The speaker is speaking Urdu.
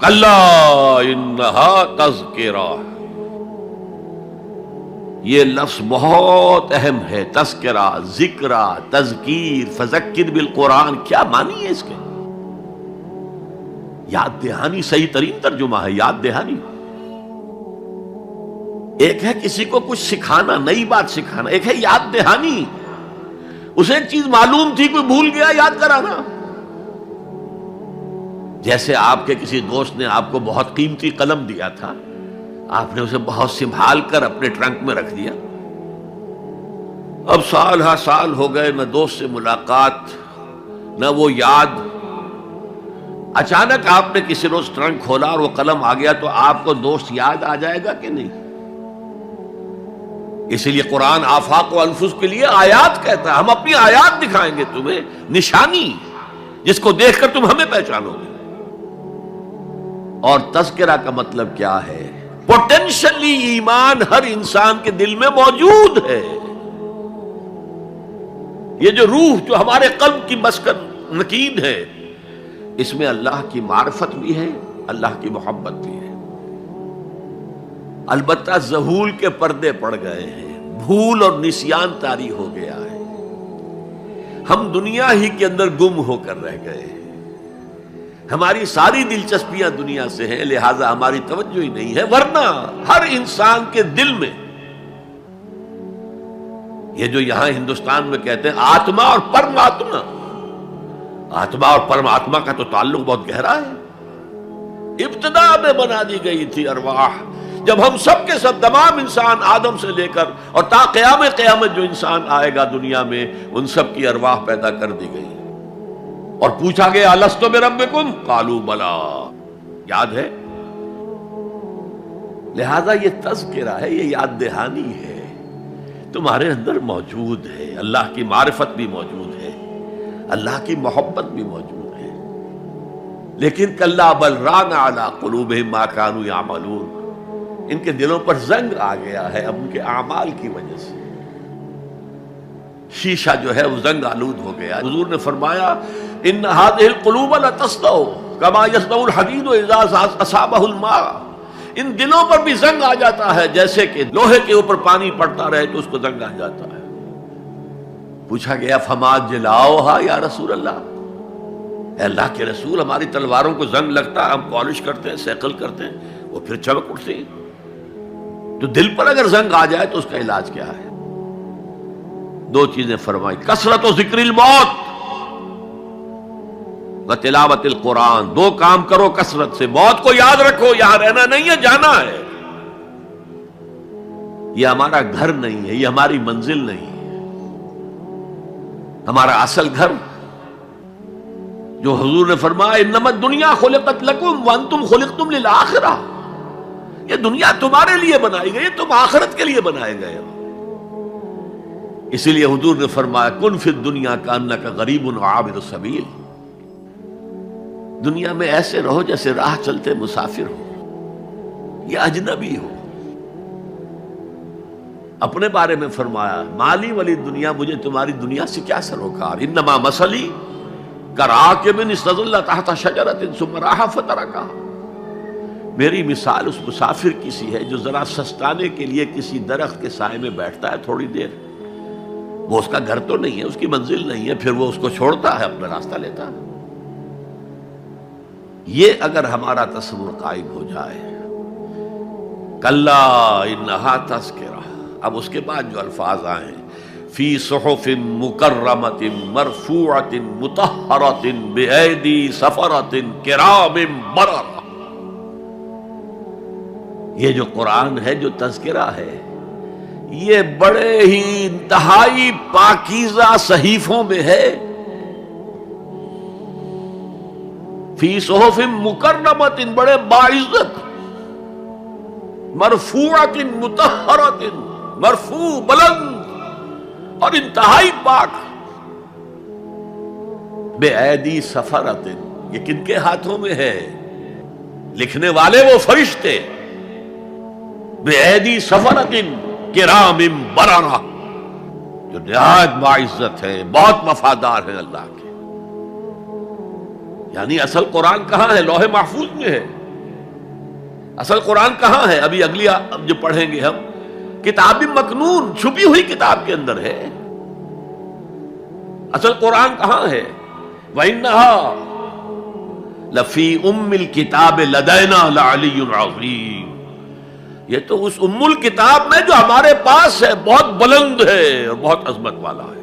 کلا انہا تذکرہ، یہ لفظ بہت اہم ہے، تذکرہ، ذکرہ، تذکیر، فذکر بالقرآن، کیا معنی ہے اس کے؟ یاد دہانی صحیح ترین ترجمہ ہے، یاد دہانی۔ ایک ہے کسی کو کچھ سکھانا، نئی بات سکھانا، ایک ہے یاد دہانی، اسے ایک چیز معلوم تھی کوئی بھول گیا، یاد کرانا۔ جیسے آپ کے کسی دوست نے آپ کو بہت قیمتی قلم دیا تھا، آپ نے اسے بہت سنبھال کر اپنے ٹرنک میں رکھ دیا، اب سال ہا سال ہو گئے، نہ دوست سے ملاقات نہ وہ یاد، اچانک آپ نے کسی روز ٹرنک کھولا اور وہ قلم آ گیا، تو آپ کو دوست یاد آ جائے گا کہ نہیں؟ اسی لیے قرآن آفاق و انفس کے لیے آیات کہتا ہے، ہم اپنی آیات دکھائیں گے تمہیں، نشانی جس کو دیکھ کر تم ہمیں پہچانو گے۔ اور تذکرہ کا مطلب کیا ہے؟ پوٹینشلی ایمان ہر انسان کے دل میں موجود ہے، یہ جو روح جو ہمارے قلب کی مسکن مکین ہے، اس میں اللہ کی معرفت بھی ہے، اللہ کی محبت بھی ہے۔ البتہ ذہول کے پردے پڑ گئے ہیں، بھول اور نسیان طاری ہو گیا ہے، ہم دنیا ہی کے اندر گم ہو کر رہ گئے ہیں، ہماری ساری دلچسپیاں دنیا سے ہیں، لہذا ہماری توجہ ہی نہیں ہے۔ ورنہ ہر انسان کے دل میں یہ جو یہاں ہندوستان میں کہتے ہیں آتما اور پرماتما، آتما اور پرماتما کا تو تعلق بہت گہرا ہے، ابتدا میں بنا دی گئی تھی ارواح، جب ہم سب کے سب تمام انسان آدم سے لے کر اور تا قیامت جو انسان آئے گا دنیا میں، ان سب کی ارواح پیدا کر دی گئی، اور پوچھا گیا الستو بربکم قالوا بلا، یاد ہے؟ لہذا یہ تذکرہ ہے، یہ یاد دہانی ہے، تمہارے اندر موجود ہے، اللہ کی معرفت بھی موجود ہے، اللہ کی محبت بھی موجود ہے، لیکن کلا بل ران علی قلوبہم ما کانوا یعملون، ان کے دلوں پر زنگ آ گیا ہے اب ان کے اعمال کی وجہ سے، شیشہ جو ہے وہ زنگ آلود ہو گیا۔ حضور نے فرمایا ان هذه القلوب لتصدع كما يصدع الحديد اذا اصابه الماء، ان دلوں پر بھی زنگ آ جاتا ہے جیسے کہ لوہے کے اوپر پانی پڑتا رہے تو اس کو زنگ آ جاتا ہے۔ پوچھا گیا فما جلاؤها یا رسول اللہ، اے اللہ کے رسول ہماری تلواروں کو زنگ لگتا ہے، ہم پالش کرتے ہیں، سیکل کرتے ہیں، وہ پھر چمک اٹھتی ہیں، تو دل پر اگر زنگ آ جائے تو اس کا علاج کیا ہے؟ دو چیزیں فرمائی، کثرت و ذکر الموت و تلاوت القرآن، دو کام کرو کثرت سے، موت کو یاد رکھو، یہاں رہنا نہیں ہے، جانا ہے، یہ ہمارا گھر نہیں ہے، یہ ہماری منزل نہیں ہے، ہمارا اصل گھر جو حضور نے فرمایا انما الدنیا خلقت لکم وانتم خلقتم للآخرہ، یہ دنیا تمہارے لیے بنائی گئی، تم آخرت کے لیے بنائے گئے ہو۔ اسی لیے حضور نے فرمایا کن فی الدنیا کانک غریب عابر السبیل، دنیا میں ایسے رہو جیسے راہ چلتے مسافر ہو یا اجنبی ہو۔ اپنے بارے میں فرمایا مالی والی دنیا، مجھے تمہاری دنیا سے کیا سروکار، انما مثلی کراکب استظل تحت شجرۃ ثم راح فترکها، میری مثال اس مسافر کی سی ہے جو ذرا سستانے کے لیے کسی درخت کے سائے میں بیٹھتا ہے تھوڑی دیر، وہ اس کا گھر تو نہیں ہے، اس کی منزل نہیں ہے، پھر وہ اس کو چھوڑتا ہے، اپنا راستہ لیتا ہے۔ یہ اگر ہمارا تصور قائم ہو جائے، کلا انہا تذکرہ، اب اس کے بعد جو الفاظ آئے فی صحف مکرمۃ مرفوعۃ مطہرۃ بایدی سفرۃ کرام بررہ، یہ جو قرآن ہے، جو تذکرہ ہے، یہ بڑے ہی انتہائی پاکیزہ صحیفوں میں ہے، فی صحف مکرمۃ، بڑے باعزت، مرفوعۃ مطہرۃ، مرفوع بلند اور انتہائی پاک، بایدی سفرۃ، یہ کن کے ہاتھوں میں ہے؟ لکھنے والے وہ فرشتے، بایدی سفرۃ کرام بررہ، جو نہایت باعزت ہے، بہت وفادار ہیں اللہ کے۔ یعنی اصل قرآن کہاں ہے؟ لوح محفوظ میں ہے، اصل قرآن کہاں ہے؟ ابھی اگلی جو پڑھیں گے ہم، کتاب مکنون، چھپی ہوئی کتاب کے اندر ہے. اصل قرآن کہاں ہے؟ وَإِنَّهَا لَفِي أُمِّ الْكِتَابِ لَدَيْنَا لَعَلِيٌّ عَظِيمٌ. یہ تو اس ام الکتاب میں جو ہمارے پاس ہے، بہت بلند ہے اور بہت عظمت والا ہے.